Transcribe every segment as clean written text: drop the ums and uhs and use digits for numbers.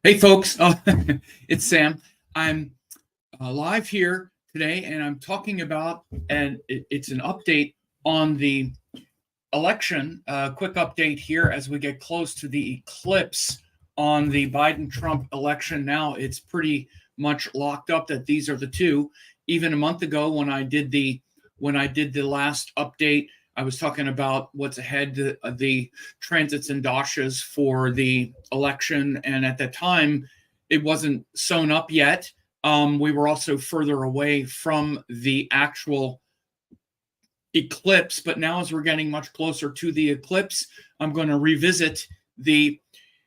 Hey, folks. It's Sam. I'm live here today, and I'm talking about, and it's an update on the election. Quick update here as we get close to the eclipse on the Biden-Trump election. Now it's pretty much locked up that these are the two. Even a month ago, when I did the last update, I was talking about what's ahead, the transits and dashas for the election, and at that time, it wasn't sewn up yet. We were also further away from the actual eclipse, but now as we're getting much closer to the eclipse, I'm going to revisit the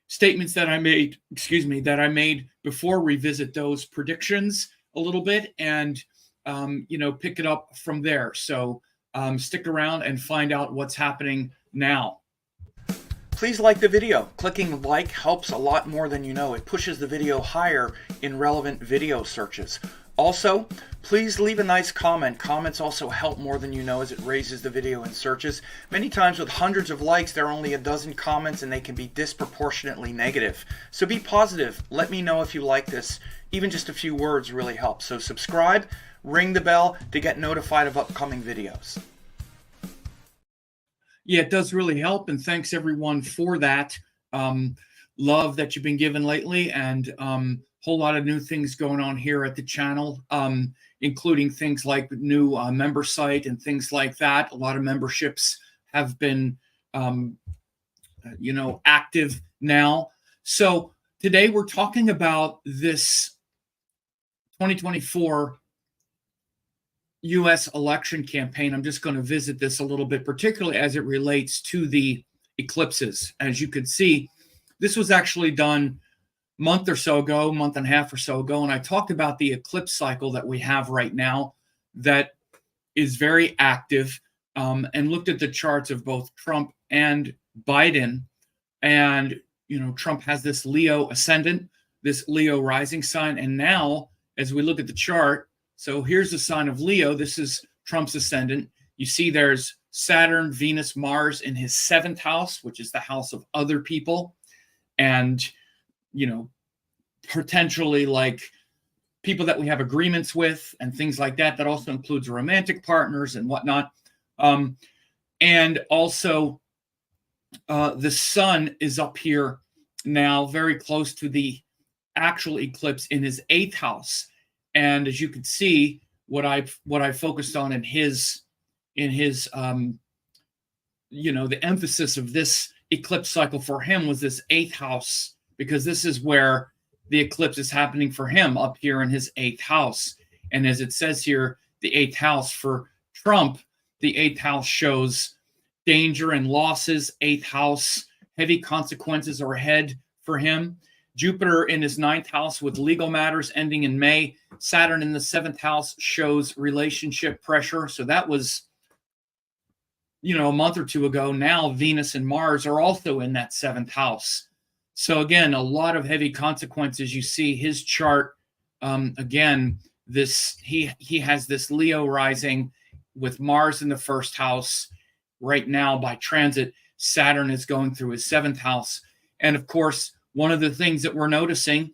statements that I made before, revisit those predictions a little bit, and pick it up from there. So stick around and find out what's happening now. Please like the video. Clicking like helps a lot more than you know. It pushes the video higher in relevant video searches. Also, please leave a nice comment. Comments also help more than you know as it raises the video in searches. Many times with hundreds of likes, there are only a dozen comments and they can be disproportionately negative. So be positive. Let me know if you like this. Even just a few words really help. So subscribe, ring the bell to get notified of upcoming videos. Yeah, it does really help, and thanks everyone for that love that you've been given lately, and whole lot of new things going on here at the channel, including things like new member site and things like that. A lot of memberships have been, active now. So today we're talking about this 2024 U.S. election campaign. I'm just going to visit this a little bit, particularly as it relates to the eclipses. As you can see, this was actually done month and a half or so ago, and I talked about the eclipse cycle that we have right now that is very active, and looked at the charts of both Trump and Biden. And, Trump has this Leo ascendant, this Leo rising sign, and now as we look at the chart, so here's the sign of Leo. This is Trump's ascendant. You see there's Saturn, Venus, Mars in his 7th house, which is the house of other people. And, potentially like people that we have agreements with and things like that. That also includes romantic partners and whatnot. And also the sun is up here now, very close to the actual eclipse in his 8th house. And as you can see, what I focused on in his the emphasis of this eclipse cycle for him was this 8th house, because this is where the eclipse is happening for him, up here in his 8th house. And as it says here, the 8th house for Trump, the 8th house shows danger and losses. 8th house, heavy consequences are ahead for him. Jupiter in his 9th house with legal matters ending in May. Saturn in the 7th house shows relationship pressure. So that was, a month or two ago. Now Venus and Mars are also in that 7th house. So again, a lot of heavy consequences. You see his chart, again, he has this Leo rising with Mars in the 1st house. Right now by transit, Saturn is going through his 7th house. And of course, one of the things that we're noticing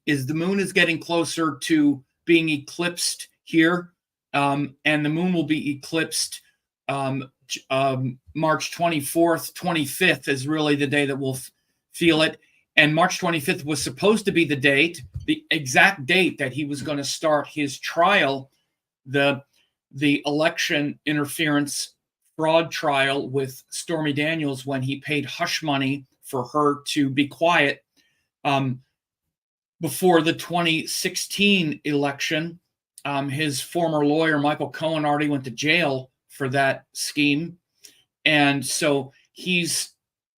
is the moon is getting closer to being eclipsed here. And the moon will be eclipsed March 24th, 25th is really the day that we'll feel it. And March 25th was supposed to be the exact date that he was going to start his trial, the election interference fraud trial with Stormy Daniels, when he paid hush money for her to be quiet before the 2016 election. His former lawyer, Michael Cohen, already went to jail for that scheme. And so he's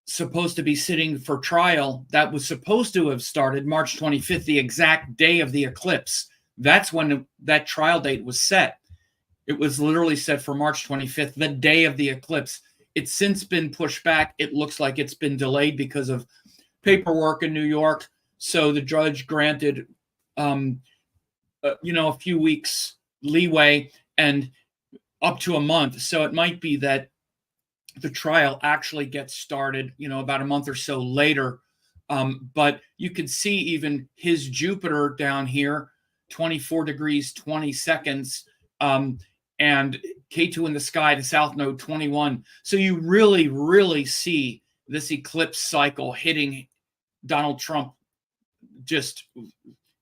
supposed to be sitting for trial. That was supposed to have started March 25th, the exact day of the eclipse. That's when that trial date was set. It was literally set for March 25th, the day of the eclipse. It's since been pushed back. It looks like it's been delayed because of paperwork in New York. So the judge granted, a few weeks leeway and up to a month. So it might be that the trial actually gets started, about a month or so later But you can see even his Jupiter down here, 24 degrees, 20 seconds, and K2 in the sky, the south node, 21. So you really, really see this eclipse cycle hitting Donald Trump just,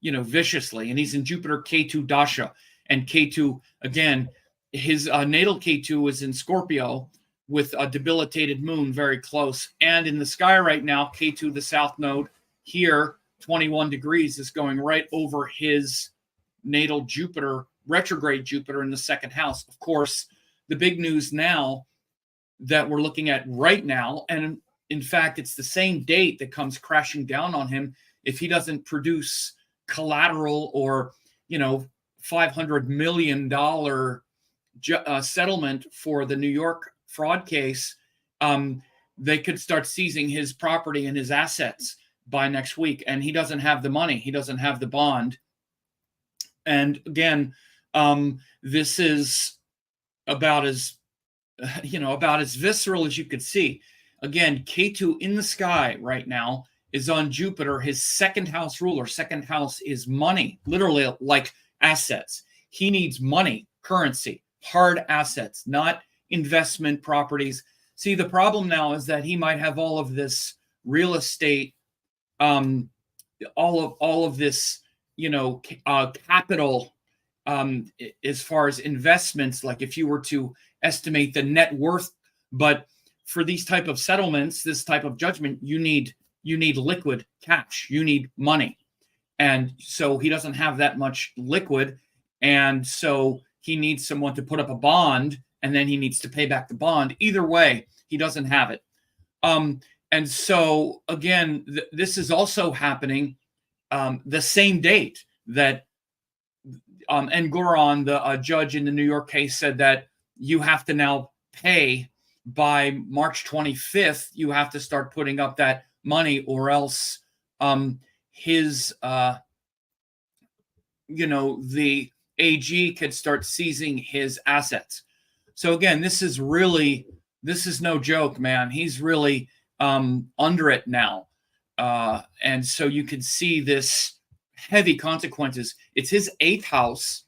viciously. And he's in Jupiter K2 Dasha. And K2, again, his natal K2 is in Scorpio with a debilitated moon very close. And in the sky right now, K2, the south node, here, 21 degrees, is going right over his natal Jupiter, retrograde Jupiter in the second house. Of course, the big news now that we're looking at right now, and in fact, it's the same date that comes crashing down on him if he doesn't produce collateral or, $500 million settlement for the New York fraud case. They could start seizing his property and his assets by next week. And he doesn't have the money. He doesn't have the bond. And again, this is about as visceral as you could see. Again, K2 in the sky right now is on Jupiter, his second house ruler. Second house is money, literally like assets. He needs money, currency, hard assets, not investment properties. See, the problem now is that he might have all of this real estate, all of this, capital, as far as investments. Like if you were to estimate the net worth, but for these type of settlements, this type of judgment, you need liquid cash, you need money. And so he doesn't have that much liquid. And so he needs someone to put up a bond, and then he needs to pay back the bond. Either way, he doesn't have it. And so again, this is also happening the same date that Engoron, the judge in the New York case, said that you have to now pay by March 25th. You have to start putting up that money, or else his the AG could start seizing his assets. So again, this is no joke, man. He's really under it now. And so you can see this heavy consequences. It's his 8th house.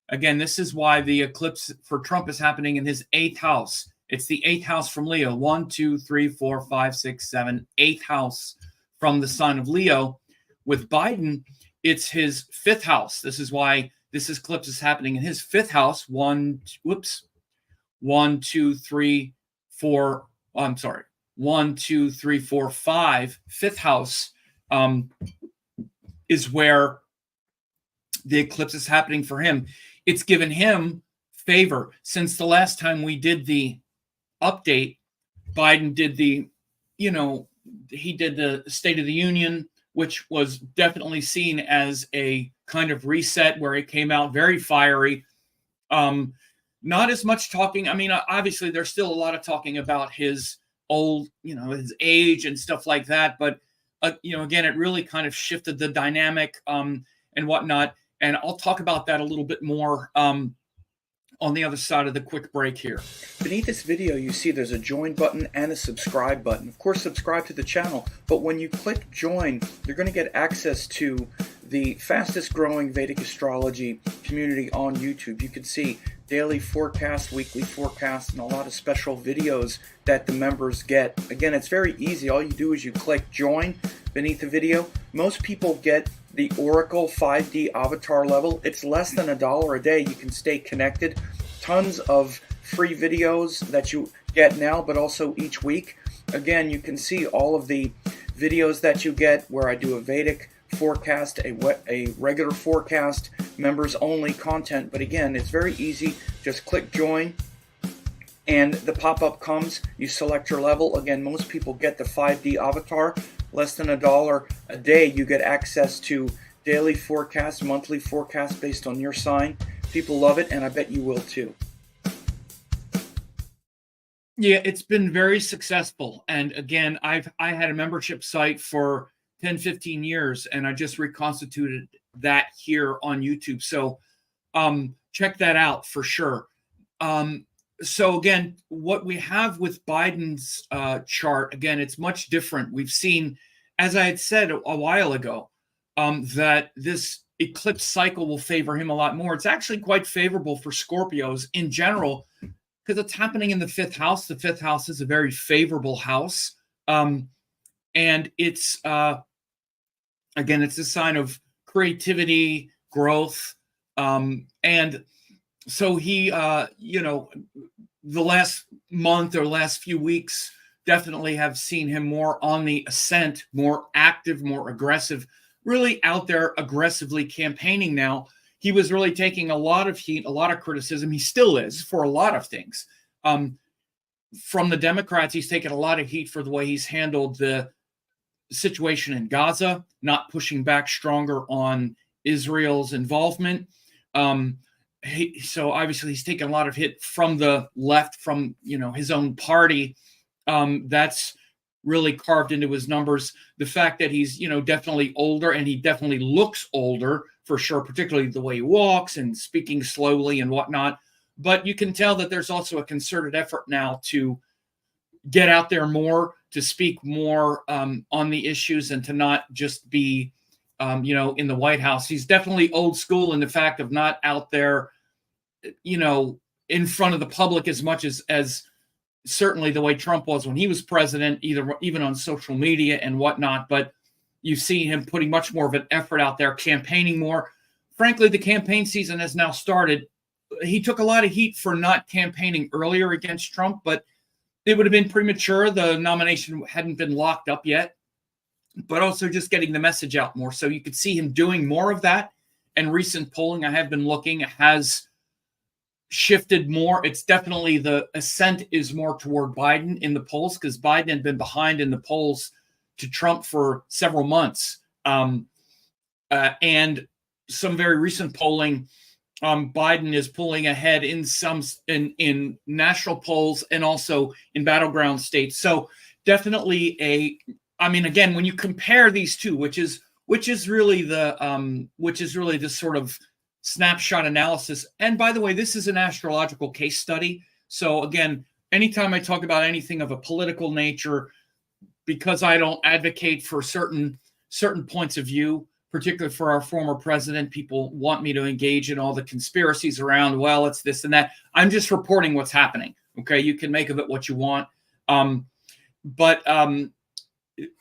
Again, this is why the eclipse for Trump is happening in his 8th house. It's the 8th house from Leo. 1, 2, 3, 4, 5, 6, 7, 8th house from the sign of Leo. With Biden, it's his 5th house. This is why this eclipse is happening in his 5th house. 1, 2, 3, 4. I'm sorry. 1, 2, 3, 4, 5. 5th house is where the eclipse is happening for him. It's given him favor. Since the last time we did the update, Biden did he did the State of the Union, which was definitely seen as a kind of reset, where he came out very fiery. Not as much talking. I mean, obviously, there's still a lot of talking about his old, his age and stuff like that. But, again, it really kind of shifted the dynamic and whatnot. And I'll talk about that a little bit more on the other side of the quick break here. Beneath this video, you see there's a join button and a subscribe button. Of course, subscribe to the channel, but when you click join, you're going to get access to the fastest growing Vedic astrology community on YouTube. You can see daily forecast, weekly forecast, and a lot of special videos that the members get. Again, it's very easy. All you do is you click join beneath the video. Most people get the Oracle 5D avatar level. It's less than $1 a day. You can stay connected. Tons of free videos that you get now, but also each week. Again, you can see all of the videos that you get where I do a Vedic forecast, a regular forecast, members only content. But again, it's very easy. Just click join and the pop-up comes. You select your level. Again, most people get the 5D avatar. Less than $1 a day, you get access to daily forecast, monthly forecast based on your sign. People love it, and I bet you will too. Yeah, it's been very successful. And again, I had a membership site for 10, 15 years, and I just reconstituted that here on YouTube. So check that out for sure. So again, what we have with Biden's chart, again, it's much different. We've seen as I had said a while ago, that this eclipse cycle will favor him a lot more. It's actually quite favorable for Scorpios in general because it's happening in the fifth house. The fifth house is a very favorable house. And it's, again, it's a sign of creativity, growth. And so he, the last month or last few weeks definitely have seen him more on the ascent, more active, more aggressive, really out there aggressively campaigning now. He was really taking a lot of heat, a lot of criticism. He still is for a lot of things. From the Democrats, he's taken a lot of heat for the way he's handled the situation in Gaza, not pushing back stronger on Israel's involvement. So obviously he's taken a lot of hit from the left, from his own party. That's really carved into his numbers. The fact that he's definitely older, and he definitely looks older for sure, particularly the way he walks and speaking slowly and whatnot. But you can tell that there's also a concerted effort now to get out there more, to speak more on the issues, and to not just be, in the White House. He's definitely old school in the fact of not out there, in front of the public as much as certainly the way Trump was when he was president, even on social media and whatnot. But you see him putting much more of an effort out there, campaigning more. Frankly, the campaign season has now started. He took a lot of heat for not campaigning earlier against Trump, but it would have been premature. The nomination hadn't been locked up yet, but also just getting the message out more. So you could see him doing more of that. And recent polling, I have been looking, has shifted more. It's definitely the ascent is more toward Biden in the polls, because Biden had been behind in the polls to Trump for several months. And some very recent polling, Biden is pulling ahead in national polls and also in battleground states. So definitely again, when you compare these two, which is really the sort of snapshot analysis. And by the way, this is an astrological case study. So again, anytime I talk about anything of a political nature, because I don't advocate for certain points of view, particularly for our former president, people want me to engage in all the conspiracies around, well, it's this and that. I'm just reporting what's happening. Okay. You can make of it what you want. But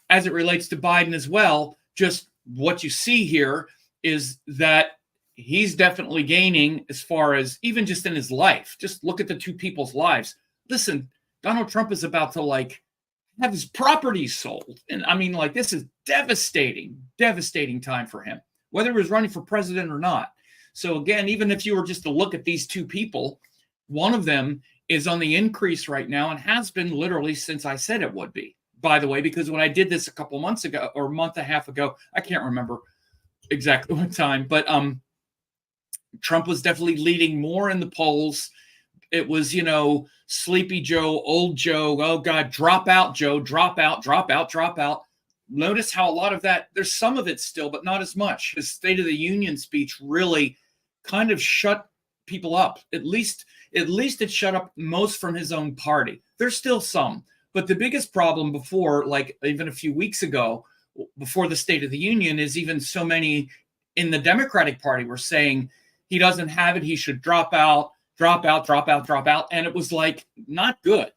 as it relates to Biden as well, just what you see here is that he's definitely gaining as far as even just in his life. Just look at the two people's lives. Listen, Donald Trump is about to have his properties sold. And I mean, this is devastating time for him, whether he was running for president or not. So again, even if you were just to look at these two people, one of them is on the increase right now and has been literally since I said it would be, by the way, because when I did this a couple months ago or a month and a half ago, I can't remember exactly what time, but Trump was definitely leading more in the polls. It was, Sleepy Joe, old Joe, oh God, drop out, Joe, drop out, drop out, drop out. Notice how a lot of that, there's some of it still, but not as much. His State of the Union speech really kind of shut people up. At least it shut up most from his own party. There's still some, but the biggest problem before, even a few weeks ago, before the State of the Union, is even so many in the Democratic Party were saying he doesn't have it, he should drop out. And it was not good.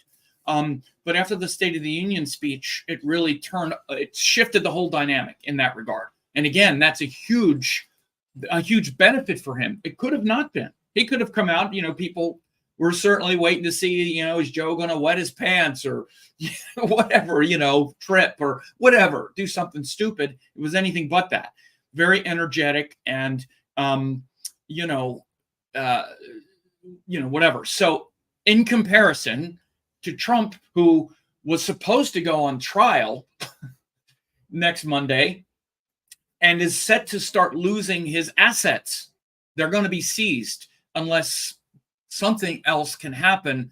But after the State of the Union speech, it really shifted the whole dynamic in that regard. And again, that's a huge benefit for him. It could have not been. He could have come out, people were certainly waiting to see, is Joe going to wet his pants or whatever, trip or whatever, do something stupid. It was anything but that. Very energetic and, whatever. So in comparison to Trump, who was supposed to go on trial next Monday and is set to start losing his assets, they're going to be seized unless something else can happen.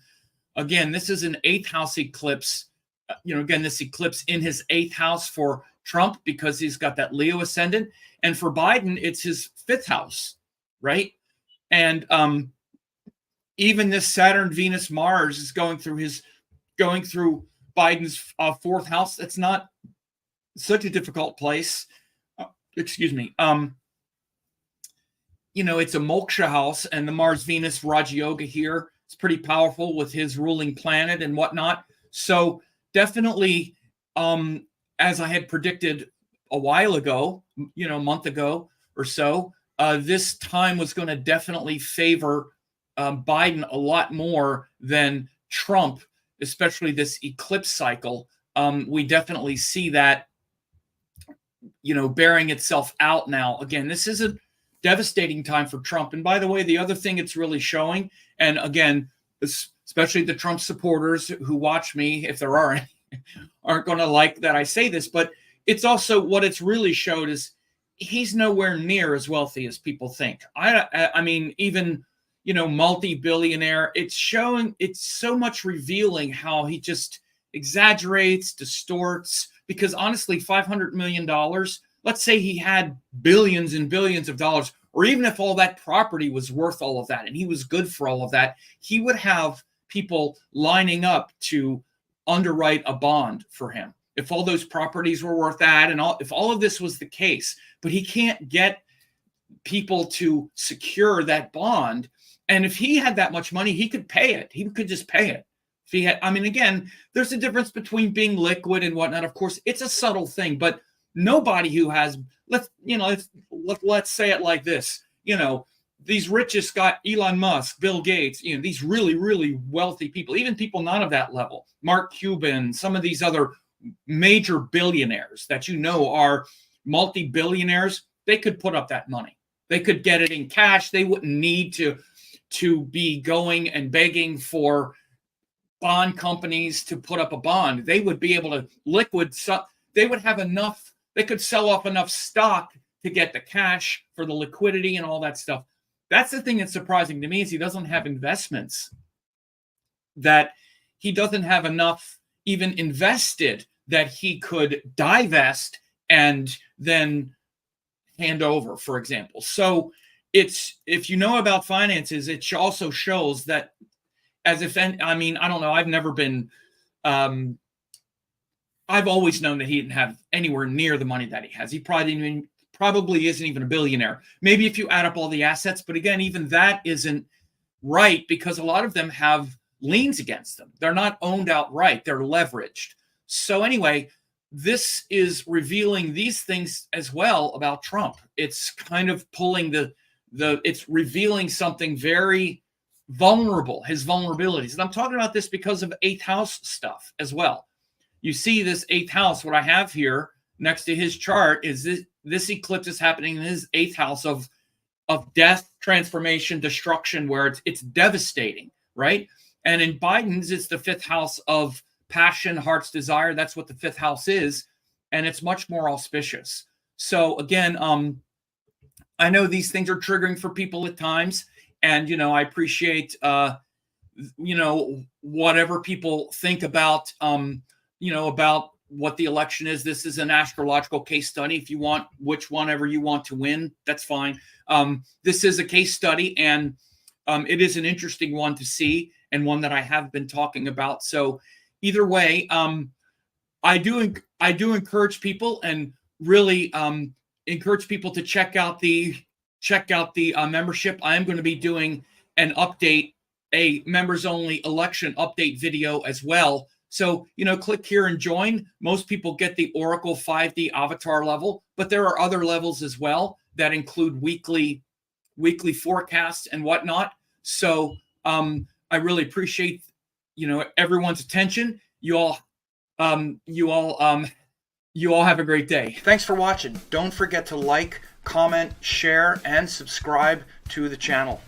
Again, this is an 8th house eclipse. This eclipse in his 8th house for Trump because he's got that Leo ascendant. And for Biden, it's his 5th house, right? And even this Saturn, Venus, Mars is going through Biden's 4th house. That's not such a difficult place. Excuse me. It's a moksha house, and the Mars Venus Raja Yoga here is pretty powerful with his ruling planet and whatnot. So definitely, as I had predicted a while ago, a month ago or so, this time was going to definitely favor Biden a lot more than Trump, especially this eclipse cycle. We definitely see that, bearing itself out now. Again, this is a devastating time for Trump. And by the way, the other thing it's really showing, and again, especially the Trump supporters who watch me, if there are any, aren't going to like that I say this, but it's also what it's really showed is he's nowhere near as wealthy as people think. I mean, even, multi-billionaire, it's so much revealing how he just exaggerates, distorts, because honestly, $500 million, let's say he had billions and billions of dollars, or even if all that property was worth all of that and he was good for all of that, he would have people lining up to underwrite a bond for him if all those properties were worth that, and if all of this was the case. But he can't get people to secure that bond. And if he had that much money, he could pay it. He could just pay it. If he had, again, there's a difference between being liquid and whatnot. Of course, it's a subtle thing, but nobody who has, let's say it like this, these richest got Elon Musk, Bill Gates, these really, really wealthy people, even people not of that level, Mark Cuban, some of these other major billionaires that are multi-billionaires, they could put up that money. They could get it in cash. They wouldn't need to be going and begging for bond companies to put up a bond. They would be able to they would have enough, they could sell off enough stock to get the cash for the liquidity and all that stuff. That's the thing that's surprising to me, is he doesn't have investments, that he doesn't have enough even invested that he could divest and then hand over, for example. So if you know about finances, it also shows that, as if, I don't know, I've never been, I've always known that he didn't have anywhere near the money that he has. He probably isn't even a billionaire. Maybe if you add up all the assets, but again, even that isn't right, because a lot of them have liens against them. They're not owned outright. They're leveraged. So anyway, this is revealing these things as well about Trump. It's kind of pulling it's revealing something very vulnerable, his vulnerabilities. And I'm talking about this because of 8th house stuff as well. You see this 8th house, what I have here next to his chart is this eclipse is happening in his 8th house of death, transformation, destruction, where it's devastating, right? And in Biden's, it's the 5th house of passion, heart's desire. That's what the 5th house is. And it's much more auspicious. So again, I know these things are triggering for people at times. And, I appreciate, whatever people think about, about what the election is. This is an astrological case study. If you want whichever you want to win, that's fine. This is a case study, and it is an interesting one to see, and one that I have been talking about. So either way, I do encourage people, and really encourage people to check out the membership. I am going to be doing an update, a members only election update video as well. So, click here and join. Most people get the Oracle 5D avatar level, but there are other levels as well that include weekly forecasts and whatnot. So I really appreciate, everyone's attention. You all have a great day. Thanks for watching. Don't forget to like, comment, share, and subscribe to the channel.